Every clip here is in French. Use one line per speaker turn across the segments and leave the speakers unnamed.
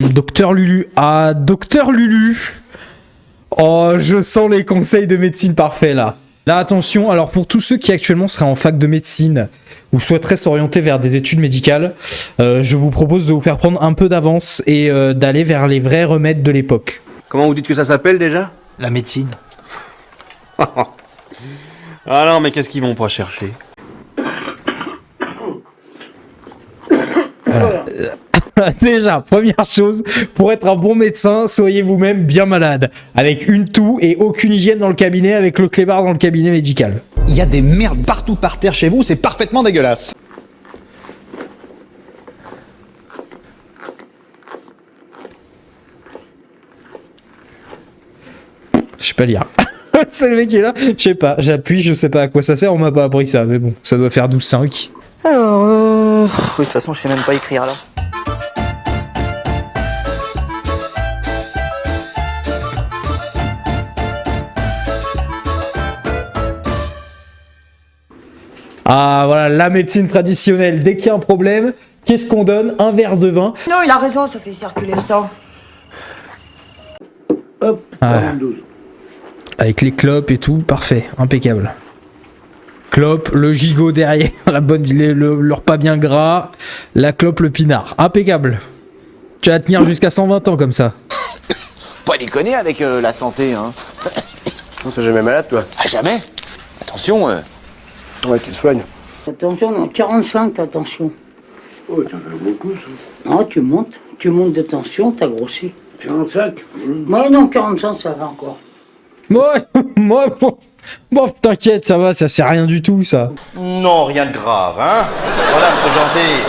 Docteur Lulu. Ah, Docteur Lulu. Oh, je sens les conseils de médecine parfaits là. Là, attention, alors pour tous ceux qui actuellement seraient en fac de médecine ou souhaiteraient s'orienter vers des études médicales, je vous propose de vous faire prendre un peu d'avance et d'aller vers les vrais remèdes de l'époque.
Comment vous dites que ça s'appelle déjà?
La médecine.
Ah non, mais qu'est-ce qu'ils vont pas chercher?
Déjà, première chose, pour être un bon médecin, soyez vous-même bien malade, avec une toux et aucune hygiène dans le cabinet, avec le clébard dans le cabinet médical.
Il y a des merdes partout par terre chez vous, c'est parfaitement dégueulasse.
Je sais pas lire. C'est le mec qui est là, je sais pas, j'appuie, je sais pas à quoi ça sert, on m'a pas appris ça, mais bon, ça doit faire 12,5.
Alors, oui, de toute façon, je sais même pas écrire là.
Ah voilà, la médecine traditionnelle, dès qu'il y a un problème, qu'est-ce qu'on donne? Un verre de vin.
Non, il a raison, ça fait circuler le sang.
Hop,
Ah.
42.
Avec les clopes et tout, parfait, impeccable. Clope, le gigot derrière, la bonne, le repas bien gras, la clope, le pinard, impeccable. Tu vas tenir jusqu'à 120 ans comme ça.
Pas déconner avec la santé, hein.
On t'es jamais malade, toi?
À jamais. Attention,
Ouais, tu te soignes.
Attention, non, 45, attention.
Oh, ça fait beaucoup, ça.
Non, tu montes de tension, t'as grossi.
45.
Ouais, non, 45, ça va encore.
Moi, bon, t'inquiète, ça va, ça sert à rien du tout, ça.
Non, rien de grave, hein. Voilà, monsieur Gentil.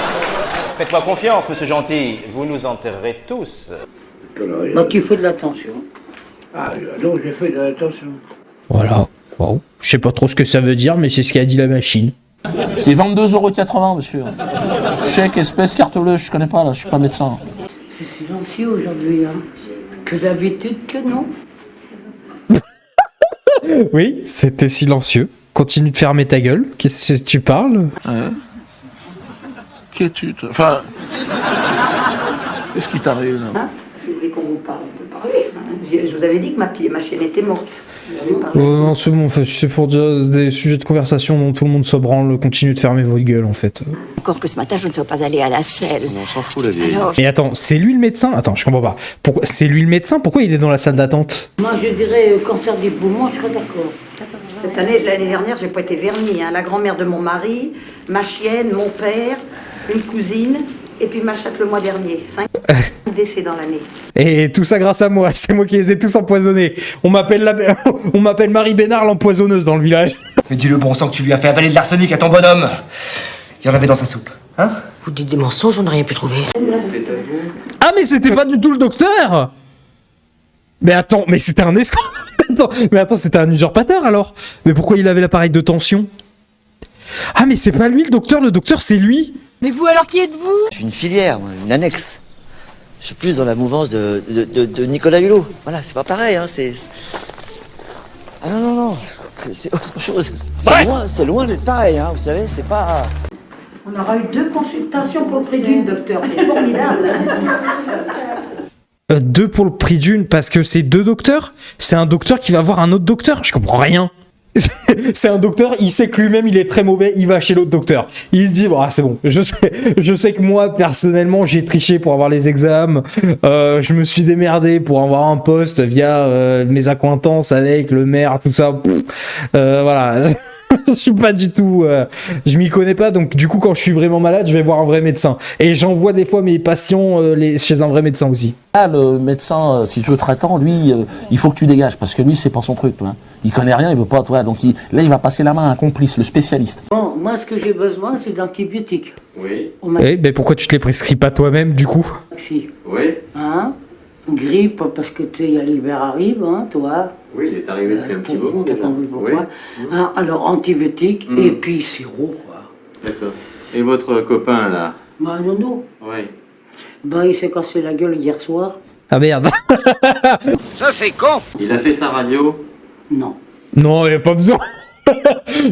Faites-moi confiance, monsieur Gentil. Vous nous enterrerez tous.
Bah, tu fais de la tension.
Ah, non, j'ai fait de l'attention.
Voilà, wow. Je sais pas trop ce que ça veut dire, mais c'est ce qu'a dit la machine.
C'est 22,80 €, monsieur. Chèque, espèce, carte bleue, je connais pas là, je suis pas médecin.
C'est silencieux aujourd'hui, hein. Que d'habitude que non.
Oui, c'était silencieux. Continue de fermer ta gueule. Qu'est-ce que tu parles?
Enfin... Qu'est-ce qui t'arrive là?
Hein, si vous voulez qu'on vous parle, on peut parler. Hein. Je vous avais dit que ma chienne était morte.
Non, c'est bon, c'est pour dire des sujets de conversation dont tout le monde se branle. Continue de fermer votre gueule, en fait.
Encore que ce matin, je ne sois pas allée à la selle.
On s'en fout, la vieille.
Alors,
Mais attends, c'est lui le médecin? Attends, je comprends pas. C'est lui le médecin? Pourquoi il est dans la salle d'attente?
Moi, je dirais cancer des poumons, je serais d'accord.
cette année, l'année dernière, j'ai pas été vernie. Hein. La grand-mère de mon mari, ma chienne, mon père, une cousine, et puis ma chatte le mois dernier. 5 décès dans l'année.
Et tout ça grâce à moi, c'est moi qui les ai tous empoisonnés. On m'appelle Marie Bénard l'empoisonneuse dans le village.
Mais dis-le bon sang que tu lui as fait avaler de l'arsenic à ton bonhomme. Il y en avait dans sa soupe, hein?
Vous dites des mensonges, on n'a rien pu trouver.
Ah mais c'était pas du tout le docteur! Mais attends, mais c'était un escroc. Attends, c'était un usurpateur alors. Mais pourquoi il avait l'appareil de tension? Ah mais c'est pas lui le docteur c'est lui.
Mais vous alors, qui êtes-vous?
je suis une filière, moi, une annexe. Je suis plus dans la mouvance de Nicolas Hulot. Voilà, c'est pas pareil, hein, c'est... Ah non, c'est autre chose. C'est loin d'être pareil, hein, vous savez, c'est pas...
On aura eu 2 consultations pour le prix d'une, docteur. C'est formidable.
2 pour le prix d'une parce que c'est 2 docteurs? C'est un docteur qui va voir un autre docteur? Je comprends rien. C'est un docteur, il sait que lui-même il est très mauvais, il va chez l'autre docteur. Il se dit, bon, c'est bon, je sais que moi personnellement j'ai triché pour avoir les examens, je me suis démerdé pour avoir un poste via mes accointances avec le maire, tout ça. Voilà. Je suis pas du tout, je m'y connais pas, donc du coup quand je suis vraiment malade, je vais voir un vrai médecin. Et j'envoie des fois mes patients chez un vrai médecin aussi.
Ah, le médecin, si tu veux traitant, lui, il faut que tu dégages, parce que lui, c'est pas son truc, toi. Hein. Il connaît rien, il veut pas, toi. Donc là, il va passer la main à un complice, le spécialiste.
Bon, moi, ce que j'ai besoin, c'est d'antibiotiques.
Oui.
Eh ben pourquoi tu te les prescris pas toi-même du coup?
Si.
Oui.
Hein? Grippe, parce que l'hiver arrive, hein, toi.
Oui, il est arrivé depuis un petit moment
T'as
déjà.
compris pourquoi.
Oui.
Hein, alors, antibiotiques et puis sirop, quoi.
D'accord. Et votre copain, là?
Bah, non.
Oui.
Bah, il s'est cassé la gueule hier soir.
Ah merde.
Ça, c'est con.
Il a fait sa radio?
Non.
Non, y a pas besoin.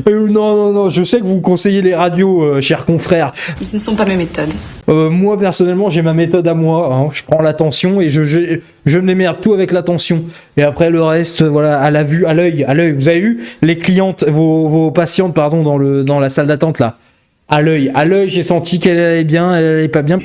Non, je sais que vous conseillez les radios, chers confrères.
Ce ne sont pas mes méthodes.
Moi, personnellement, j'ai ma méthode à moi. Hein. Je prends l'attention et je me démerde tout avec l'attention. Et après, le reste, voilà, à la vue, à l'œil. Vous avez vu les clientes, vos patientes, pardon, dans la salle d'attente, là. À l'œil, j'ai senti qu'elle allait bien, elle allait pas bien.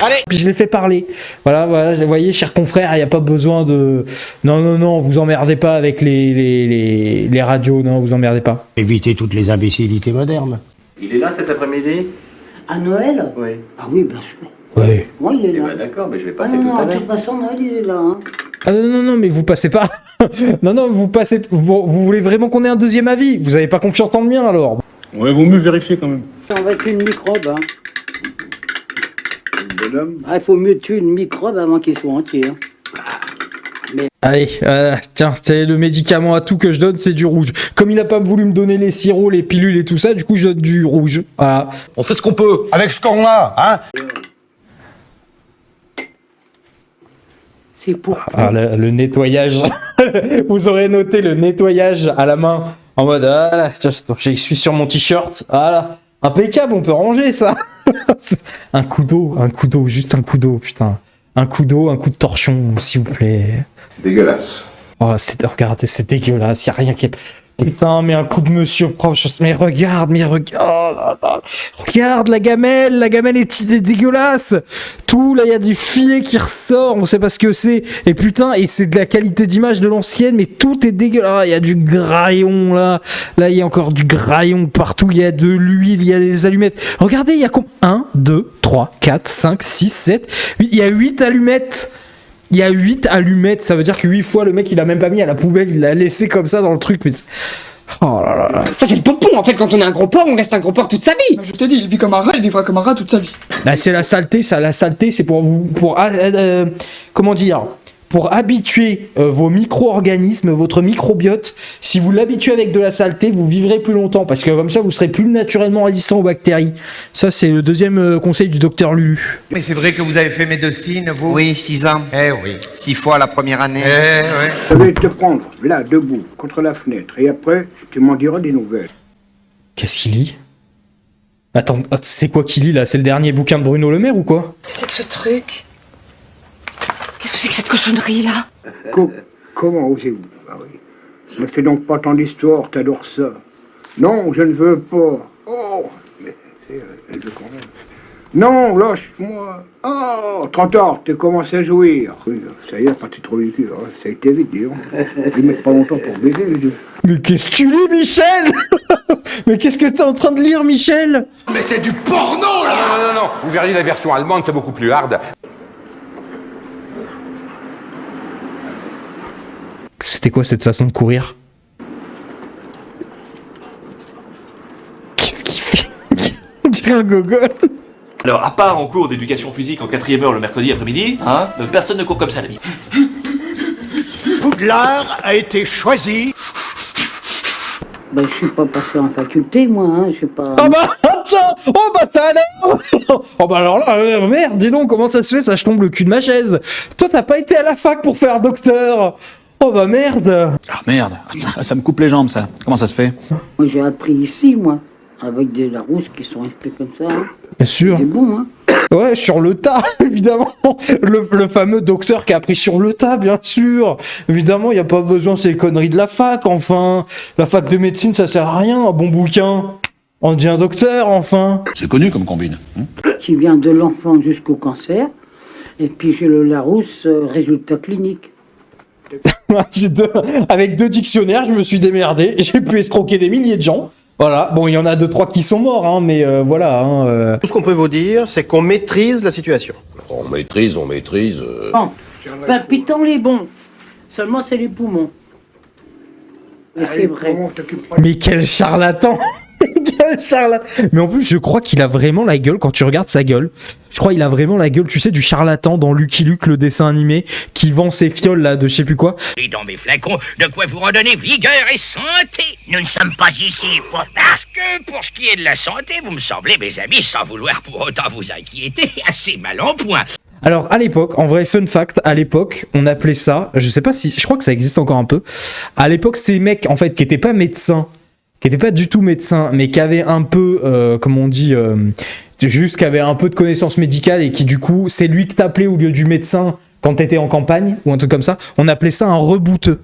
Allez.
Puis je l'ai fait parler. Voilà, vous voyez, chers confrères, il n'y a pas besoin de... Non, vous emmerdez pas avec les radios, non, vous emmerdez pas.
Évitez toutes les imbécilités modernes.
Il est là cet après-midi?
À Noël?
Oui.
Ah oui, bien sûr.
Oui.
Moi, il est
Eh
là.
ben d'accord, mais je vais
Ah
passer
non,
tout à
de
l'heure.
toute façon, Noël, il est là. Hein.
Ah non, mais vous passez pas. non, vous passez... Vous voulez vraiment qu'on ait un deuxième avis? Vous avez pas confiance en le mien, alors?
Ouais, vaut mieux vérifier quand même.
On va tuer une microbe. Hein.
Bonhomme.
Ah, il faut mieux tuer une microbe avant qu'il soit entier. Hein.
Allez, tiens, c'est le médicament à tout que je donne, c'est du rouge. Comme il n'a pas voulu me donner les sirops, les pilules et tout ça, du coup je donne du rouge. Voilà.
On fait ce qu'on peut.
Avec ce qu'on a, hein.
C'est pour...
Ah, le nettoyage. Vous aurez noté le nettoyage à la main. En mode, voilà, tiens, je suis sur mon t-shirt. Voilà. Impeccable, on peut ranger ça. un coup d'eau, juste un coup d'eau, putain. Un coup d'eau, un coup de torchon, s'il vous plaît.
Dégueulasse.
Oh, regardez, c'est dégueulasse, y a rien qui est... Putain, mais un coup de monsieur proche. Mais regarde. Regarde la gamelle est dégueulasse. Tout, là, il y a du filet qui ressort, on sait pas ce que c'est. Et putain, et c'est de la qualité d'image de l'ancienne, mais tout est dégueulasse. Il y a du graillon, là. Là, il y a encore du graillon partout. Il y a de l'huile, il y a des allumettes. Regardez, il y a combien? 1, 2, 3, 4, 5, 6, 7, 8. Il y a 8 allumettes. Il y a 8 allumettes, ça veut dire que 8 fois le mec il a même pas mis à la poubelle, il l'a laissé comme ça dans le truc. Mais oh là là.
Ça c'est le pompon, en fait quand on est un gros porc, on reste un gros porc toute sa vie.
Je te dis, il vit comme un rat, il vivra comme un rat toute sa vie.
Bah, c'est la saleté, c'est pour vous, comment dire, pour habituer vos micro-organismes, votre microbiote. Si vous l'habituez avec de la saleté, vous vivrez plus longtemps parce que comme ça vous serez plus naturellement résistant aux bactéries. Ça c'est le deuxième conseil du docteur Lulu.
Mais c'est vrai que vous avez fait médecine, vous?
Oui, 6 ans.
Eh oui.
6 fois la première année.
Eh ouais.
Je vais te prendre, là, debout, contre la fenêtre. Et après, tu m'en diras des nouvelles.
Qu'est-ce qu'il lit? Attends, c'est quoi qu'il lit là? C'est le dernier bouquin de Bruno Le Maire ou quoi?
Qu'est-ce que c'est que ce truc? Qu'est-ce que c'est que cette cochonnerie là?
Comment osez-vous? Ah oui. Ne fais donc pas tant d'histoire, t'adores ça. Non, je ne veux pas. Oh, mais elle veut quand même. Non, lâche-moi. Oh, trop tard, t'es commencé à jouir. Oui, ça y est, parti trop du cul. Hein. Ça a été vite, dis donc. Ils mettent pas longtemps pour baiser, les deux.
Mais qu'est-ce que tu lis, Michel? Mais qu'est-ce que t'es en train de lire, Michel?
Mais c'est du porno, là. Non. Vous verriez la version allemande, c'est beaucoup plus hard.
C'était quoi cette façon de courir? Qu'est-ce qu'il fait? On dirait un gogol.
Alors, à part en cours d'éducation physique en 4e heure le mercredi après-midi, hein, personne ne court comme ça, l'ami.
Poudlard a été choisi.
Ben, je suis pas passé en faculté, moi, hein, je suis pas...
Oh bah, tiens! Oh bah, ça alors! Oh bah alors là, merde, dis donc, comment ça se fait? Ça, je tombe le cul de ma chaise. Toi, t'as pas été à la fac pour faire docteur. Oh bah merde!
Ah merde, ça me coupe les jambes ça. Comment ça se fait?
Moi j'ai appris ici, moi, avec des Larousse qui sont restés comme ça. Hein.
Bien sûr.
C'est bon, hein?
Ouais, sur le tas, évidemment. Le fameux docteur qui a appris sur le tas, bien sûr. Évidemment, il n'y a pas besoin de ces conneries de la fac, enfin. La fac de médecine, ça sert à rien, un bon bouquin. On dit un docteur, enfin.
C'est connu comme combine.
Qui vient de l'enfant jusqu'au cancer. Et puis j'ai le Larousse, résultat clinique.
Avec 2 dictionnaires, je me suis démerdé. J'ai pu escroquer des milliers de gens. Voilà, bon, il y en a 2-3 qui sont morts, hein, mais voilà. Hein,
Tout ce qu'on peut vous dire, c'est qu'on maîtrise la situation.
On maîtrise.
Bon, palpitant les bons. Seulement c'est les poumons. Et c'est vrai.
Mais quel charlatan! Quel charlatan! Mais en plus, je crois qu'il a vraiment la gueule, quand tu regardes sa gueule, je crois qu'il a vraiment la gueule, tu sais, du charlatan dans Lucky Luke, le dessin animé, qui vend ses fioles, là, de je sais plus quoi.
Et dans mes flacons, de quoi vous redonner vigueur et santé. Nous ne sommes pas ici parce que, pour ce qui est de la santé, vous me semblez, mes amis, sans vouloir pour autant vous inquiéter, assez mal en point.
Alors à l'époque, en vrai fun fact, à l'époque, on appelait ça, je sais pas si, je crois que ça existe encore un peu. À l'époque, ces mecs en fait qui étaient pas médecins, qui étaient pas du tout médecins, mais qui avaient un peu, comment on dit, juste qui avaient un peu de connaissances médicales et qui du coup, c'est lui que t'appelais au lieu du médecin quand t'étais en campagne ou un truc comme ça. On appelait ça un rebouteux.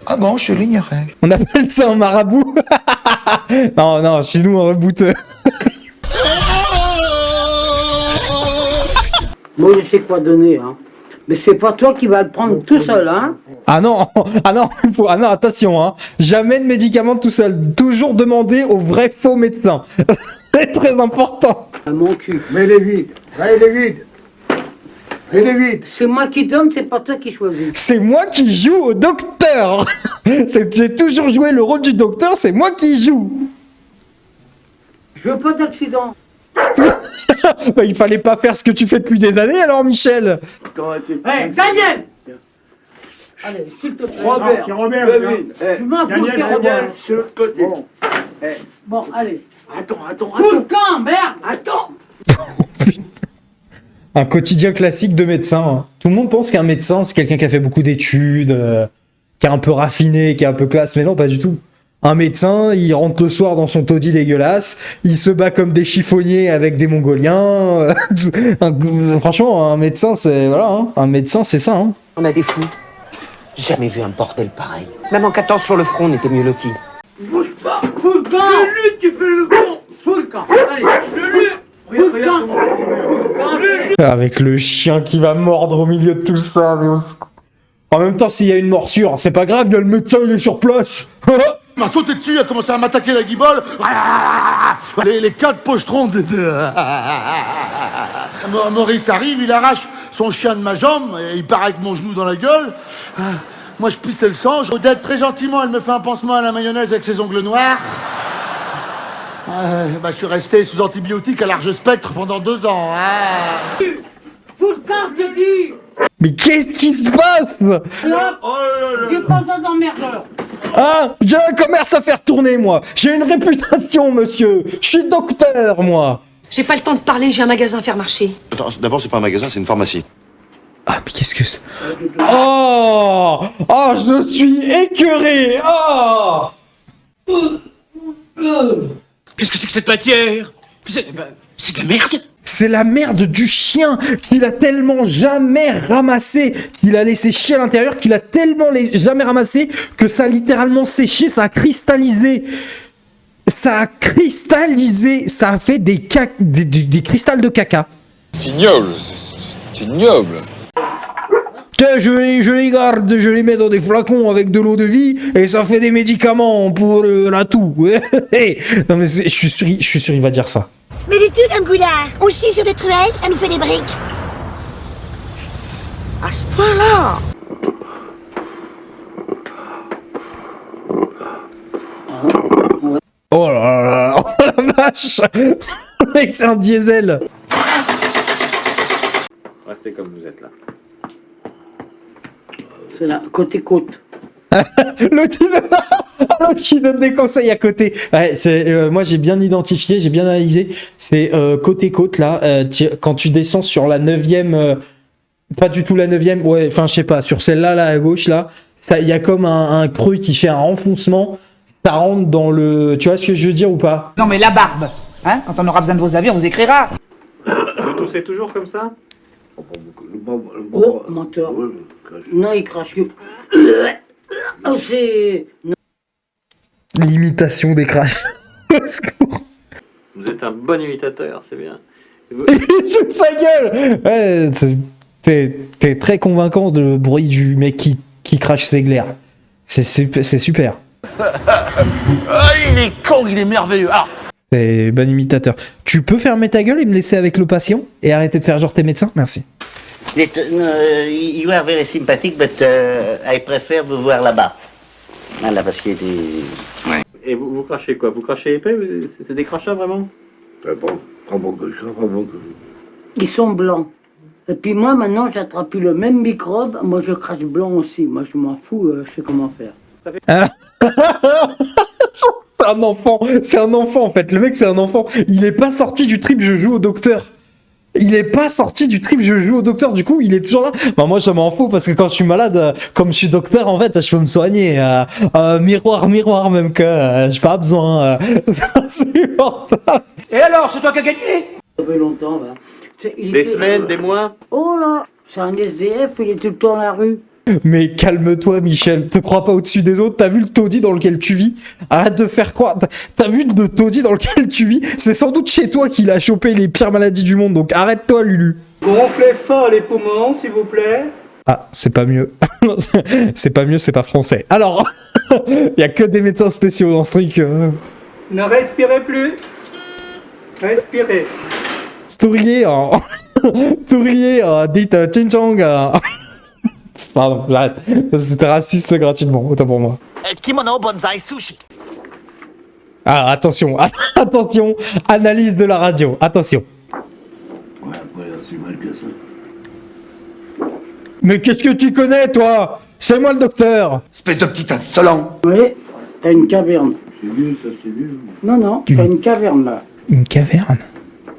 Ah bon, je l'ignorais.
On appelle ça un marabout. Non, non, chez nous un rebouteux.
Moi, je sais quoi donner, hein. Mais c'est pas toi qui vas le prendre tout seul, hein.
Ah non, ah non, ah non, attention, hein. Jamais de médicaments tout seul. Toujours demander au vrai faux médecin. C'est très important.
Mon cul.
Mais il est vide. Là, il est vide. Il est vide.
C'est moi qui donne, c'est pas toi qui choisis.
C'est moi qui joue au docteur. J'ai toujours joué le rôle du docteur, c'est moi qui joue.
Je veux pas d'accident.
Bah, il fallait pas faire ce que tu fais depuis des années alors, Michel.
Hé, Daniel. Allez, s'il te plaît.
Robert, Robert,
Je m'en fous, c'est Robert.
sur l'autre côté.
Bon, allez.
Attends.
Fous le camp, merde.
Attends.
Un quotidien classique de médecin. Hein. Tout le monde pense qu'un médecin, c'est quelqu'un qui a fait beaucoup d'études, qui est un peu raffiné, qui est un peu classe, mais non, pas du tout. Un médecin, il rentre le soir dans son taudis dégueulasse, il se bat comme des chiffonniers avec des Mongoliens. Franchement, un médecin, c'est voilà, hein. Un médecin, c'est ça. Hein.
On a des fous. Jamais vu un bordel pareil. Même en 14 sur le front, on était mieux lotis.
Bouge pas.
Fous le camp.
Le lutte, tu fais le con.
Fous le camp. Allez.
Le lutte.
Fous le camp.
Avec le chien qui va mordre au milieu de tout ça, mais en même temps, s'il y a une morsure, c'est pas grave, il y a le médecin, il est sur place.
Il m'a sauté dessus, il a commencé à m'attaquer la guibole. Les quatre pochetrons de... Maurice arrive, il arrache son chien de ma jambe, et il part avec mon genou dans la gueule. Moi, je pissais le sang. Odette, très gentiment, elle me fait un pansement à la mayonnaise avec ses ongles noirs. Je suis resté sous antibiotiques à large spectre pendant 2 ans.
Fous le camp, je te dis.
Mais qu'est-ce qui se passe?
J'ai pas besoin d'emmerdeur.
Ah, j'ai un commerce à faire tourner, moi. J'ai une réputation, monsieur. Je suis docteur, moi.
J'ai pas le temps de parler, j'ai un magasin à faire marcher.
Attends, d'abord, c'est pas un magasin, c'est une pharmacie.
Ah, mais qu'est-ce que c'est? Oh! Oh, je suis écœuré! Oh!
Qu'est-ce que c'est que cette matière? C'est de la merde.
C'est la merde du chien qu'il a tellement jamais ramassé, qu'il a laissé chier à l'intérieur, qu'il a tellement jamais ramassé que ça a littéralement séché, ça a cristallisé. Ça a cristallisé, ça a fait des cristals de caca.
C'est ignoble, c'est ignoble.
Tiens, je les garde, je les mets dans des flacons avec de l'eau de vie et ça fait des médicaments pour la toux. Non mais je suis sûr il va dire ça.
Mais du tout, Dame Goulard. On chie sur des truelles, ça nous fait des briques. À ce point-là.
Oh là là, oh la vache. Le mec, c'est un diesel.
Restez comme vous êtes là.
C'est là, côté côte.
L'autre qui donne des conseils à côté. Ouais, moi j'ai bien identifié, j'ai bien analysé. C'est côté côte là. Quand tu descends sur la 9ème, pas du tout la 9ème, ouais, enfin je sais pas, sur celle-là là à gauche là, il y a comme un creux qui fait un renfoncement. Ça rentre dans le. Tu vois ce que je veux dire ou pas?
Non mais la barbe, hein. Quand on aura besoin de vos avis, on vous écrira.
Vous toussez toujours comme ça?
Oh, menteur. Non, il crache que. Oh, c'est.
L'imitation des crashs. Au secours.
Vous êtes un bon imitateur, c'est bien.
Il joue de sa gueule. Ouais, t'es très convaincant de le bruit du mec qui crache ses glaires. C'est super.
Ah, il est con, il est merveilleux. Ah.
C'est bon imitateur. Tu peux fermer ta gueule et me laisser avec le patient et arrêter de faire genre t'es médecin? Merci.
You are very sympathetic, but I prefer vous voir là-bas. Voilà, parce qu'il y a des...
Ouais. Et vous crachez quoi? Vous crachez épais? C'est des crachats vraiment?
Pas bon que ça, pas bon que ça.
Ils sont blancs. Et puis moi, maintenant, j'attrape plus le même microbe. Moi, je crache blanc aussi. Moi, je m'en fous, je sais comment faire. C'est un enfant en fait. Le mec, c'est un enfant. Il est pas sorti du trip je joue au docteur.
Il est pas sorti du trip, je joue au docteur, du coup, il est toujours là. Bah, moi, je m'en fous parce que quand je suis malade, comme je suis docteur, en fait, je peux me soigner. Miroir, même que j'ai pas besoin. C'est insupportable.
Et alors, c'est toi qui as gagné?
Ça fait longtemps, là.
Des semaines, des mois?
Oh là, c'est un SDF, il est tout le temps dans la rue.
Mais calme-toi, Michel. Te crois pas au-dessus des autres. T'as vu le taudis dans lequel tu vis? Arrête de faire quoi? T'as vu le taudis dans lequel tu vis? C'est sans doute chez toi qu'il a chopé les pires maladies du monde. Donc arrête-toi, Lulu.
Gonflez fort les poumons, s'il vous plaît.
Ah, c'est pas mieux. C'est pas mieux, c'est pas français. Alors, y a que des médecins spéciaux dans ce truc.
Ne respirez plus. Respirez.
Stourier, dites Ching Chong. Pardon, j'arrête. C'était raciste gratuitement, autant pour moi.
Kimono Bonsai Sushi.
Ah, attention, attention, analyse de la radio, attention.
Ouais, pas l'air si mal que ça.
Mais qu'est-ce que tu connais, toi? C'est moi le docteur.
Espèce de petit insolent.
Oui, t'as une caverne.
C'est vieux, ça, c'est vieux.
Non, t'as une caverne, là.
Une caverne?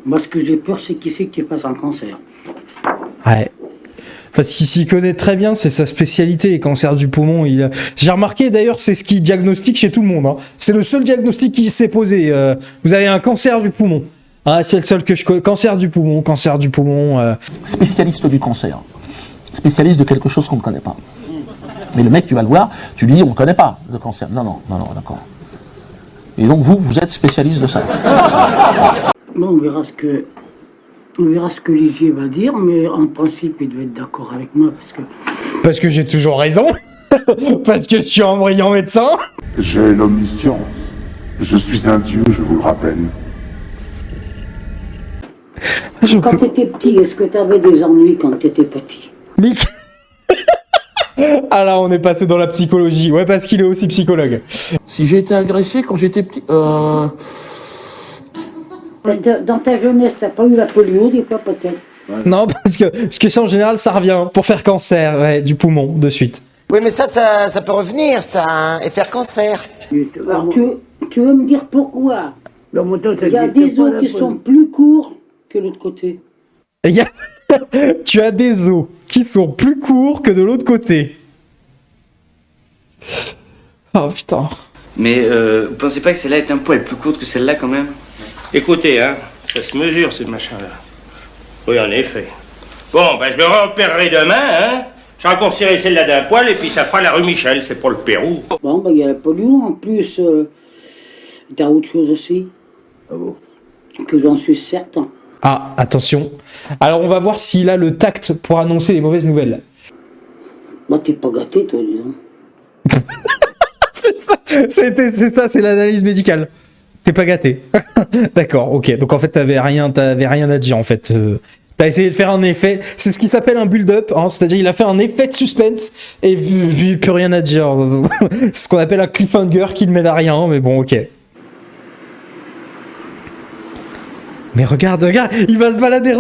Moi, ce que j'ai peur, c'est qui c'est qui passe un cancer.
Ouais. Enfin, s'il connaît très bien, c'est sa spécialité, les cancers du poumon. J'ai remarqué d'ailleurs, c'est ce qu'il diagnostique chez tout le monde. Hein. C'est le seul diagnostic qui s'est posé. Vous avez un cancer du poumon. Ah, c'est le seul que je connais. Cancer du poumon.
Spécialiste du cancer. Spécialiste de quelque chose qu'on ne connaît pas. Mais le mec, tu vas le voir, tu lui dis, on ne connaît pas le cancer. Non, d'accord. Et donc vous êtes spécialiste de ça.
Bon, on verra ce que Olivier va dire, mais en principe, il doit être d'accord avec moi
Parce que j'ai toujours raison. Parce que je suis un brillant médecin.
J'ai l'omniscience. Je suis un dieu, je vous le rappelle.
Quand t'étais petit, est-ce que t'avais des ennuis quand t'étais petit?
Ah là, on est passé dans la psychologie. Ouais, parce qu'il est aussi psychologue.
Si j'ai été agressé quand j'étais petit...
Dans ta jeunesse, t'as pas eu la polio des fois, peut-être?
Non, parce que ça, en général, ça revient pour faire cancer, ouais, du poumon, de suite.
Oui, mais ça peut revenir, ça, hein, et faire cancer.
Alors, tu veux me dire pourquoi?
Le moto, ça
Il y a
existe
des
pas,
os
la
qui
poule.
sont plus courts que l'autre côté.
Tu as des os qui sont plus courts que de l'autre côté. Oh putain.
Mais vous pensez pas que celle-là est un poil plus courte que celle-là quand même?
Écoutez, hein, ça se mesure, ces machins-là. Oui, en effet. Bon, ben je le réopérerai demain, hein. Je raccourcirai celle-là d'un poil et puis ça fera la rue Michel, c'est pour le Pérou.
Bon, ben il y a la polio, en plus, t'as autre chose aussi.
Ah bon?
Que j'en suis certain.
Ah, attention. Alors, on va voir s'il a le tact pour annoncer les mauvaises nouvelles.
Bah, t'es pas gâté, toi, disons.
C'est ça, c'est l'analyse médicale. T'es pas gâté. D'accord, ok. Donc en fait, t'avais rien à dire en fait. T'as essayé de faire un effet. C'est ce qui s'appelle un build-up. Hein, c'est-à-dire, il a fait un effet de suspense et plus rien à dire. C'est ce qu'on appelle un cliffhanger qui ne mène à rien. Mais bon, ok. Mais regarde, il va se balader,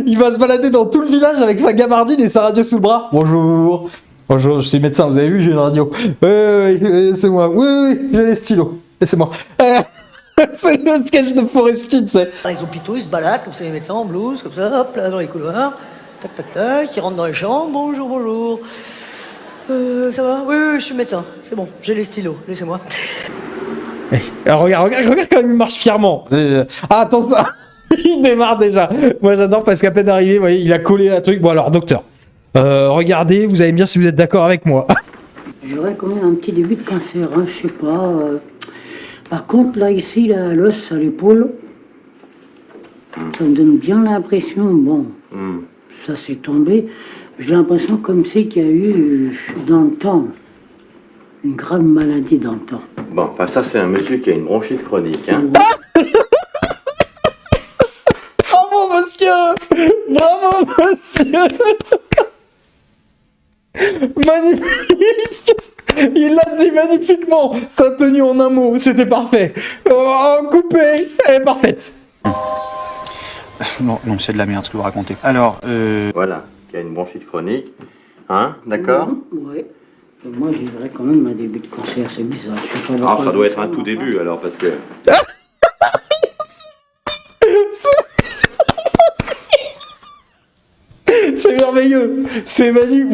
il va se balader dans tout le village avec sa gabardine et sa radio sous le bras. Bonjour, je suis médecin, vous avez vu, j'ai une radio. Oui, c'est moi, oui, j'ai les stylos, laissez-moi. C'est le sketch de Foresti, tu sais.
Dans les hôpitaux, ils se baladent comme ça, les médecins en blouse, comme ça, hop, là, dans les couloirs. Tac, tac, tac, ils rentrent dans les chambres. Bonjour. Ça va? Oui, je suis médecin, c'est bon, j'ai les stylos, laissez-moi.
Alors, regarde quand même, il marche fièrement. Attention. Il démarre déjà. Moi j'adore parce qu'à peine arrivé, vous voyez, il a collé un truc. Bon alors docteur, regardez, vous allez me dire si vous êtes d'accord avec moi.
J'aurais quand même un petit début de cancer, hein, je sais pas. Par contre là ici, là, l'os à l'épaule, ça me donne bien l'impression, bon, ça s'est tombé. J'ai l'impression comme c'est qu'il y a eu dans le temps une grave maladie dans le temps.
Bon, enfin ça c'est un monsieur qui a une bronchite chronique, hein.
Bravo monsieur. Magnifique. Il l'a dit magnifiquement. Ça a tenu en un mot, c'était parfait. Oh, coupé, elle est parfaite.
Non, c'est de la merde ce que vous racontez. Alors,
Voilà, qui a une bronchite chronique, hein, d'accord?
Ouais. Moi j'ai vrai quand même un début de cancer, c'est bizarre. Je sais pas
Ah, ça doit être un tout début alors, parce que...
merveilleux. C'est magnifique.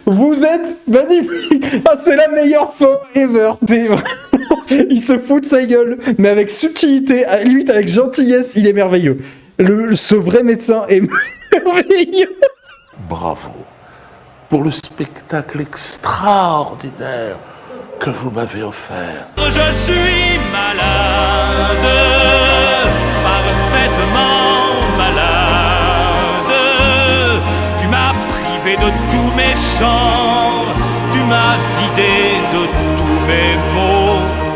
Vous êtes magnifique. Ah, c'est la meilleure fin ever. C'est vraiment... Il se fout de sa gueule, mais avec subtilité, à limite avec gentillesse, il est merveilleux. Ce vrai médecin est merveilleux.
Bravo pour le spectacle extraordinaire que vous m'avez offert.
Je suis malade, parfaitement malade. Tu m'as privé de tous mes chants, tu m'as vidé de tous mes mots.